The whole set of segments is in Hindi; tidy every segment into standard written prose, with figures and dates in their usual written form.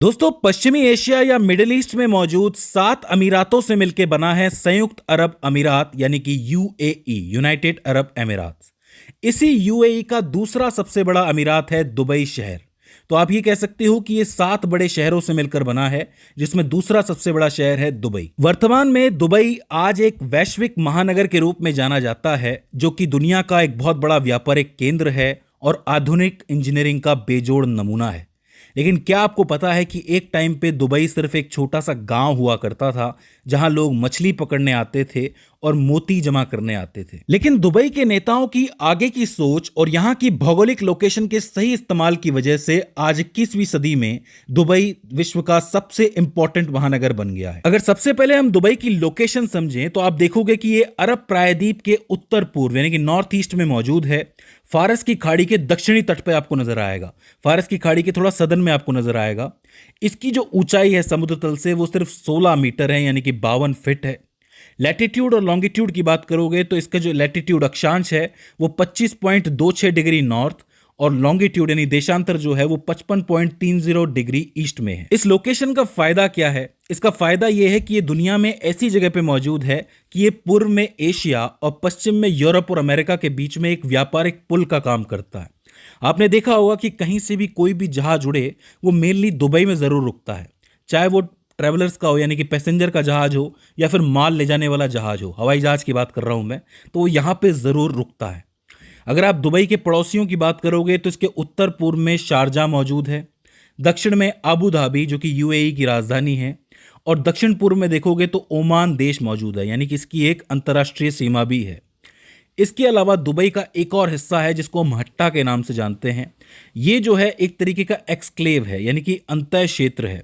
दोस्तों, पश्चिमी एशिया या मिडिल ईस्ट में मौजूद 7 अमीरातों से मिलकर बना है संयुक्त अरब अमीरात यानी कि यूएई, यूनाइटेड अरब अमीरात। इसी यूएई का दूसरा सबसे बड़ा अमीरात है दुबई शहर। तो आप ये कह सकते हो कि ये 7 बड़े शहरों से मिलकर बना है, जिसमें दूसरा सबसे बड़ा शहर है दुबई। वर्तमान में दुबई आज एक वैश्विक महानगर के रूप में जाना जाता है, जो कि दुनिया का एक बहुत बड़ा व्यापारिक केंद्र है और आधुनिक इंजीनियरिंग का बेजोड़ नमूना है। लेकिन क्या आपको पता है कि एक टाइम पे दुबई सिर्फ एक छोटा सा गांव हुआ करता था, जहां लोग मछली पकड़ने आते थे और मोती जमा करने आते थे। लेकिन दुबई के नेताओं की आगे की सोच और यहां की भौगोलिक लोकेशन के सही इस्तेमाल की वजह से आज 21वीं सदी में दुबई विश्व का सबसे इंपॉर्टेंट महानगर बन गया है। अगर सबसे पहले हम दुबई की लोकेशन समझें तो आप देखोगे कि ये अरब प्रायद्वीप के उत्तर पूर्व यानी कि नॉर्थ ईस्ट में मौजूद है। फारस की खाड़ी के दक्षिणी तट पे आपको नजर आएगा, फारस की खाड़ी के थोड़ा सदन में आपको नजर आएगा। इसकी जो ऊंचाई है समुद्र तल से वो सिर्फ 16 मीटर है यानी कि 52 फीट है। लैटिट्यूड और लॉन्गिट्यूड की बात करोगे तो इसका जो लैटिट्यूड अक्षांश है वो 25.26 डिग्री नॉर्थ और लॉन्गिट्यूड यानी देशांतर जो है वो 55.30 डिग्री ईस्ट में है। इस लोकेशन का फायदा क्या है? इसका फायदा यह है कि ये दुनिया में ऐसी जगह पे मौजूद है कि ये पूर्व में एशिया और पश्चिम में यूरोप और अमेरिका के बीच में एक व्यापारिक पुल का काम करता है। आपने देखा होगा कि कहीं से भी कोई भी जहाज उड़े वो मेनली दुबई में जरूर रुकता है, चाहे वो ट्रेवलर्स का हो यानी कि पैसेंजर का जहाज हो या फिर माल ले जाने वाला जहाज हो, हवाई जहाज की बात कर रहा हूं मैं, तो वो यहाँ पे जरूर रुकता है। अगर आप दुबई के पड़ोसियों की बात करोगे तो इसके उत्तर पूर्व में शारजा मौजूद है, दक्षिण में अबू धाबी जो कि यूएई की राजधानी है, और दक्षिण पूर्व में देखोगे तो ओमान देश मौजूद है यानी कि इसकी एक अंतर्राष्ट्रीय सीमा भी है। इसके अलावा दुबई का एक और हिस्सा है जिसको हम हट्टा के नाम से जानते हैं। ये जो है एक तरीके का एक्सक्लेव है यानी कि अंतः क्षेत्र है।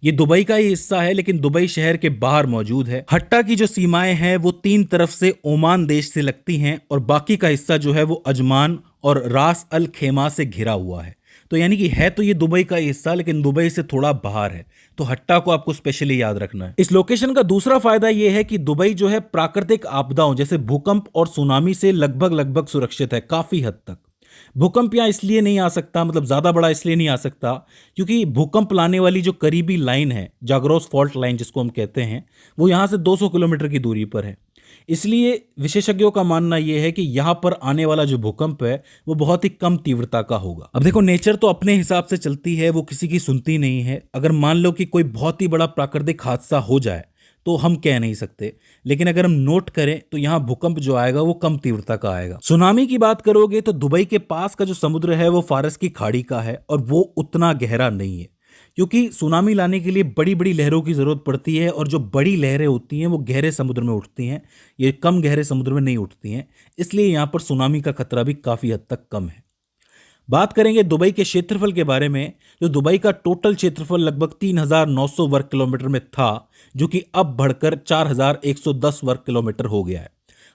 ये दुबई का ही हिस्सा है लेकिन दुबई शहर के बाहर मौजूद है। हट्टा की जो सीमाएं हैं वो 3 तरफ से ओमान देश से लगती हैं और बाकी का हिस्सा जो है वो अजमान और रास अल खेमा से घिरा हुआ है। तो यानी कि है तो ये दुबई का हिस्सा लेकिन दुबई से थोड़ा बाहर है। तो हट्टा को आपको स्पेशली याद रखना है। इस लोकेशन का दूसरा फायदा यह है कि दुबई जो है प्राकृतिक आपदाओं जैसे भूकंप और सुनामी से लगभग सुरक्षित है काफी हद तक। भूकंप यहाँ इसलिए नहीं आ सकता, मतलब ज्यादा बड़ा इसलिए नहीं आ सकता क्योंकि भूकंप लाने वाली जो करीबी लाइन है, जागरोस फॉल्ट लाइन जिसको हम कहते हैं, वो यहाँ से 200 किलोमीटर की दूरी पर है। इसलिए विशेषज्ञों का मानना यह है कि यहां पर आने वाला जो भूकंप है वो बहुत ही कम तीव्रता का होगा। अब देखो, नेचर तो अपने हिसाब से चलती है, वो किसी की सुनती नहीं है। अगर मान लो कि कोई बहुत ही बड़ा प्राकृतिक हादसा हो जाए तो हम कह नहीं सकते, लेकिन अगर हम नोट करें तो यहां भूकंप जो आएगा वो कम तीव्रता का आएगा। सुनामी की बात करोगे तो दुबई के पास का जो समुद्र है वो फारस की खाड़ी का है और वो उतना गहरा नहीं है, क्योंकि सुनामी लाने के लिए बड़ी बड़ी लहरों की जरूरत पड़ती है और जो बड़ी लहरें होती हैं वो गहरे समुद्र में उठती हैं, ये कम गहरे समुद्र में नहीं उठती हैं। इसलिए यहाँ पर सुनामी का खतरा भी काफ़ी हद तक कम है। बात करेंगे दुबई के क्षेत्रफल के बारे में, तो दुबई का टोटल क्षेत्रफल लगभग 3,900 वर्ग किलोमीटर में था, जो कि अब बढ़कर 4,110 वर्ग किलोमीटर हो गया है।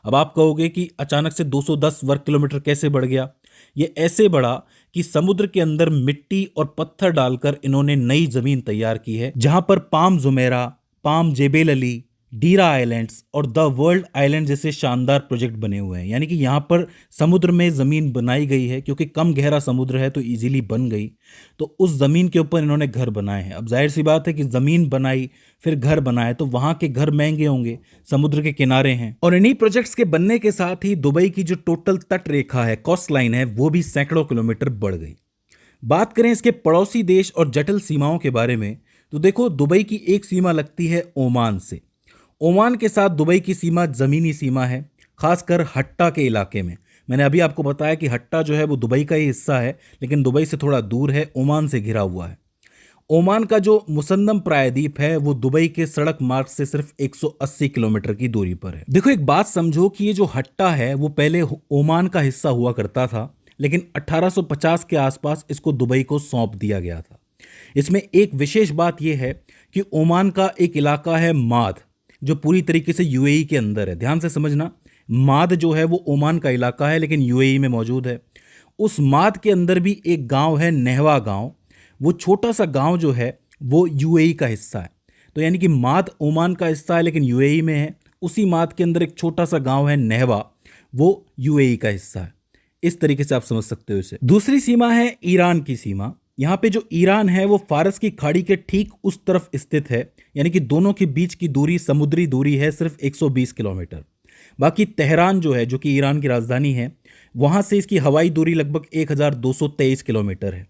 अब आप कहोगे कि अचानक से 210 वर्ग किलोमीटर कैसे बढ़ गया? ये ऐसे बढ़ा कि समुद्र के अंदर मिट्टी और पत्थर डालकर इन्होंने नई जमीन तैयार की है, जहां पर Palm Jumeirah, Palm Jebel Ali, Deira islands और द वर्ल्ड आइलैंड जैसे शानदार प्रोजेक्ट बने हुए हैं। यानी कि यहाँ पर समुद्र में ज़मीन बनाई गई है, क्योंकि कम गहरा समुद्र है तो इजीली बन गई, तो उस ज़मीन के ऊपर इन्होंने घर बनाए हैं। अब जाहिर सी बात है कि ज़मीन बनाई फिर घर बनाए तो वहाँ के घर महंगे होंगे, समुद्र के किनारे हैं। और इन्हीं प्रोजेक्ट्स के बनने के साथ ही दुबई की जो टोटल तट रेखा है, कोस्ट लाइन है, वो भी सैकड़ों किलोमीटर बढ़ गई। बात करें इसके पड़ोसी देश और जटिल सीमाओं के बारे में, तो देखो, दुबई की एक सीमा लगती है ओमान से। ओमान के साथ दुबई की सीमा ज़मीनी सीमा है, खासकर हट्टा के इलाके में। मैंने अभी आपको बताया कि हट्टा जो है वो दुबई का ही हिस्सा है, लेकिन दुबई से थोड़ा दूर है, ओमान से घिरा हुआ है। ओमान का जो मुसन्नम प्रायद्वीप है वो दुबई के सड़क मार्ग से सिर्फ 180 किलोमीटर की दूरी पर है। देखो, एक बात समझो कि ये जो हट्टा है वो पहले ओमान का हिस्सा हुआ करता था, लेकिन 1850 के आसपास इसको दुबई को सौंप दिया गया था। इसमें एक विशेष बात यह है कि ओमान का एक इलाका है माद, जो पूरी तरीके से यूएई के अंदर है। ध्यान से समझना, माद जो है वो ओमान का इलाका है लेकिन यूएई में मौजूद है। उस माद के अंदर भी एक गांव है, नहवा गांव। वो छोटा सा गांव जो है वो यूएई का हिस्सा है। तो यानी कि माद ओमान का हिस्सा है लेकिन यूएई में है। उसी माद के अंदर एक छोटा सा गांव है नहवा, वो यूएई का हिस्सा है। इस तरीके से आप समझ सकते हो इसे। दूसरी सीमा है ईरान की सीमा। यहाँ पे जो ईरान है वो फारस की खाड़ी के ठीक उस तरफ स्थित है, यानी कि दोनों के बीच की दूरी, समुद्री दूरी है सिर्फ 120 किलोमीटर। बाकी तेहरान जो है, जो कि ईरान की राजधानी है, वहाँ से इसकी हवाई दूरी लगभग 1223 किलोमीटर है।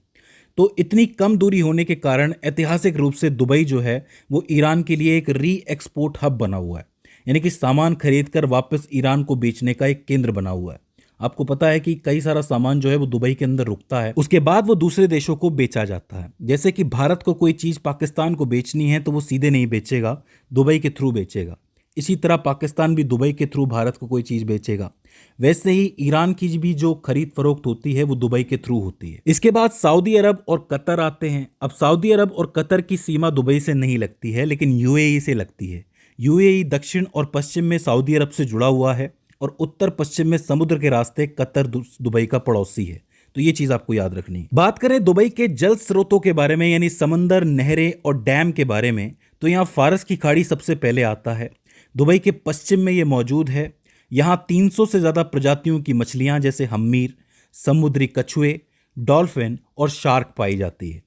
तो इतनी कम दूरी होने के कारण ऐतिहासिक रूप से दुबई जो है वो ईरान के लिए एक री एक्सपोर्ट हब बना हुआ है, यानी कि सामान खरीद कर वापस ईरान को बेचने का एक केंद्र बना हुआ है। आपको पता है कि कई सारा सामान जो है वो दुबई के अंदर रुकता है, उसके बाद वो दूसरे देशों को बेचा जाता है। जैसे कि भारत को कोई चीज़ पाकिस्तान को बेचनी है तो वो सीधे नहीं बेचेगा, दुबई के थ्रू बेचेगा। इसी तरह पाकिस्तान भी दुबई के थ्रू भारत को कोई चीज़ बेचेगा। वैसे ही ईरान की भी जो खरीद फरोख्त होती है वो दुबई के थ्रू होती है। इसके बाद सऊदी अरब और कतर आते हैं। अब सऊदी अरब और कतर की सीमा दुबई से नहीं लगती है, लेकिन यूएई से लगती है। यूएई दक्षिण और पश्चिम में सऊदी अरब से जुड़ा हुआ है और उत्तर पश्चिम में समुद्र के रास्ते कतर दुबई का पड़ोसी है। तो ये चीज आपको याद रखनी है। बात करें दुबई के जल स्रोतों के बारे में, यानी समंदर, नहरें और डैम के बारे में, तो यहाँ फारस की खाड़ी सबसे पहले आता है। दुबई के पश्चिम में ये मौजूद है। यहाँ 300 से ज़्यादा प्रजातियों की मछलियाँ जैसे हम्मीर, समुद्री कछुए, डॉल्फिन और शार्क पाई जाती है।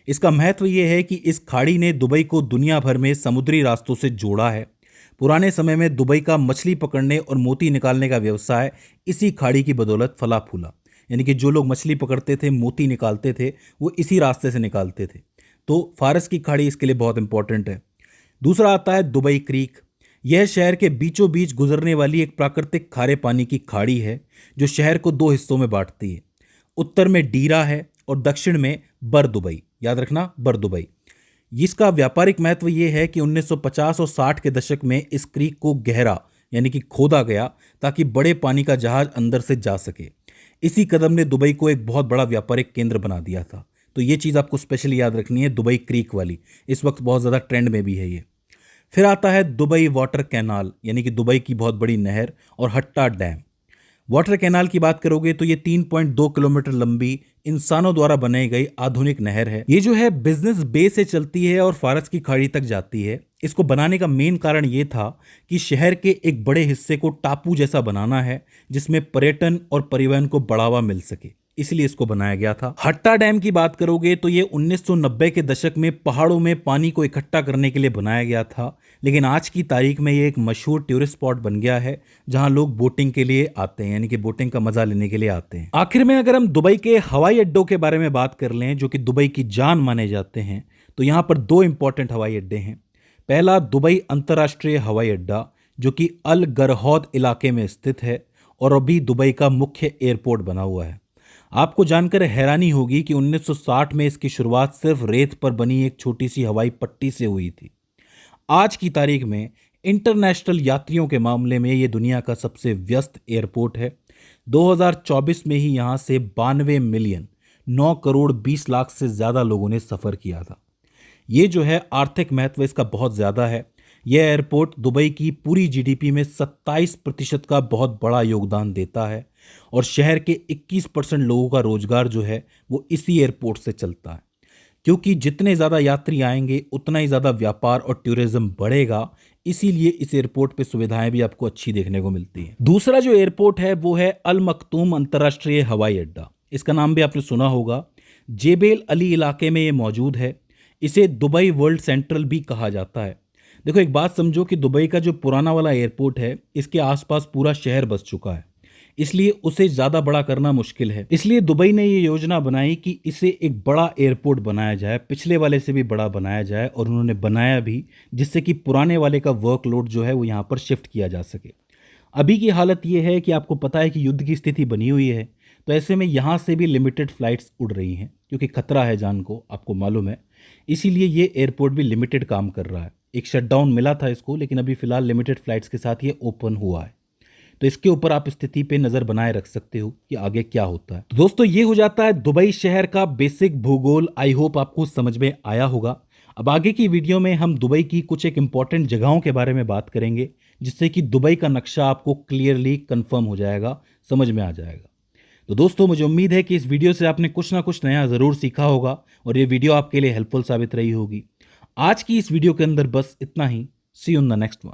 इसका महत्व ये है कि इस खाड़ी ने दुबई को दुनिया भर में समुद्री रास्तों से जोड़ा है। पुराने समय में दुबई का मछली पकड़ने और मोती निकालने का व्यवसाय इसी खाड़ी की बदौलत फला फूला, यानी कि जो लोग मछली पकड़ते थे, मोती निकालते थे, वो इसी रास्ते से निकालते थे। तो फारस की खाड़ी इसके लिए बहुत इंपॉर्टेंट है। दूसरा आता है दुबई क्रीक। यह शहर के बीचों बीच गुजरने वाली एक प्राकृतिक खारे पानी की खाड़ी है जो शहर को दो हिस्सों में बांटती है। उत्तर में डीरा है और दक्षिण में बर दुबई। याद रखना, बर दुबई। इसका व्यापारिक महत्व यह है कि 1950 और 60 के दशक में इस क्रीक को गहरा, यानी कि खोदा गया ताकि बड़े पानी का जहाज अंदर से जा सके। इसी कदम ने दुबई को एक बहुत बड़ा व्यापारिक केंद्र बना दिया था। तो ये चीज़ आपको स्पेशली याद रखनी है, दुबई क्रीक वाली। इस वक्त बहुत ज़्यादा ट्रेंड में भी है ये। फिर आता है दुबई वाटर कैनाल, यानी कि दुबई की बहुत बड़ी नहर, और हट्टा डैम। वाटर कैनाल की बात करोगे तो ये 3.2 किलोमीटर लंबी इंसानों द्वारा बनाई गई आधुनिक नहर है। ये जो है बिजनेस बे से चलती है और फारस की खाड़ी तक जाती है। इसको बनाने का मेन कारण ये था कि शहर के एक बड़े हिस्से को टापू जैसा बनाना है जिसमें पर्यटन और परिवहन को बढ़ावा मिल सके, इसलिए इसको बनाया गया था। हट्टा डैम की बात करोगे तो ये 1990 के दशक में पहाड़ों में पानी को इकट्ठा करने के लिए बनाया गया था, लेकिन आज की तारीख में ये एक मशहूर टूरिस्ट स्पॉट बन गया है जहां लोग बोटिंग के लिए आते हैं, यानी कि बोटिंग का मजा लेने के लिए आते हैं। आखिर में अगर हम दुबई के हवाई अड्डों के बारे में बात कर लें, जो कि दुबई की जान माने जाते हैं, तो यहाँ पर दो इंपॉर्टेंट हवाई अड्डे हैं। पहला दुबई अंतर्राष्ट्रीय हवाई अड्डा, जो कि अल गरहौद इलाके में स्थित है और अभी दुबई का मुख्य एयरपोर्ट बना हुआ है। आपको जानकर हैरानी होगी कि 1960 में इसकी शुरुआत सिर्फ रेत पर बनी एक छोटी सी हवाई पट्टी से हुई थी। आज की तारीख में इंटरनेशनल यात्रियों के मामले में ये दुनिया का सबसे व्यस्त एयरपोर्ट है। 2024 में ही यहाँ से 92 मिलियन 9 करोड़ 20 लाख से ज़्यादा लोगों ने सफ़र किया था। ये जो है आर्थिक महत्व इसका बहुत ज़्यादा है। यह एयरपोर्ट दुबई की पूरी जीडीपी में 27% का बहुत बड़ा योगदान देता है और शहर के 21% लोगों का रोजगार जो है वो इसी एयरपोर्ट से चलता है। क्योंकि जितने ज़्यादा यात्री आएंगे उतना ही ज़्यादा व्यापार और टूरिज्म बढ़ेगा, इसीलिए इस एयरपोर्ट पे सुविधाएं भी आपको अच्छी देखने को मिलती हैं। दूसरा जो एयरपोर्ट है वो है अल मखतूम अंतर्राष्ट्रीय हवाई अड्डा। इसका नाम भी आपने सुना होगा। जेबेल अली इलाके में ये मौजूद है। इसे दुबई वर्ल्ड सेंट्रल भी कहा जाता है। देखो, एक बात समझो कि दुबई का जो पुराना वाला एयरपोर्ट है, इसके आसपास पूरा शहर बस चुका है, इसलिए उसे ज़्यादा बड़ा करना मुश्किल है। इसलिए दुबई ने ये योजना बनाई कि इसे एक बड़ा एयरपोर्ट बनाया जाए, पिछले वाले से भी बड़ा बनाया जाए, और उन्होंने बनाया भी, जिससे कि पुराने वाले का वर्कलोड जो है वो यहाँ पर शिफ्ट किया जा सके। अभी की हालत ये है कि आपको पता है कि युद्ध की स्थिति बनी हुई है, तो ऐसे में यहाँ से भी लिमिटेड फ्लाइट्स उड़ रही हैं क्योंकि खतरा है जान को, आपको मालूम है। इसीलिए ये एयरपोर्ट भी लिमिटेड काम कर रहा है। एक शटडाउन मिला था इसको, लेकिन अभी फिलहाल लिमिटेड फ्लाइट्स के साथ ये ओपन हुआ है। तो इसके ऊपर आप स्थिति पे नज़र बनाए रख सकते हो कि आगे क्या होता है। तो दोस्तों, ये हो जाता है दुबई शहर का बेसिक भूगोल। आई होप आपको समझ में आया होगा। अब आगे की वीडियो में हम दुबई की कुछ एक इंपॉर्टेंट जगहों के बारे में बात करेंगे, जिससे कि दुबई का नक्शा आपको क्लियरली कंफर्म हो जाएगा, समझ में आ जाएगा। तो दोस्तों, मुझे उम्मीद है कि इस वीडियो से आपने कुछ ना कुछ नया ज़रूर सीखा होगा और ये वीडियो आपके लिए हेल्पफुल साबित रही होगी। आज की इस वीडियो के अंदर बस इतना ही। See you in the next one.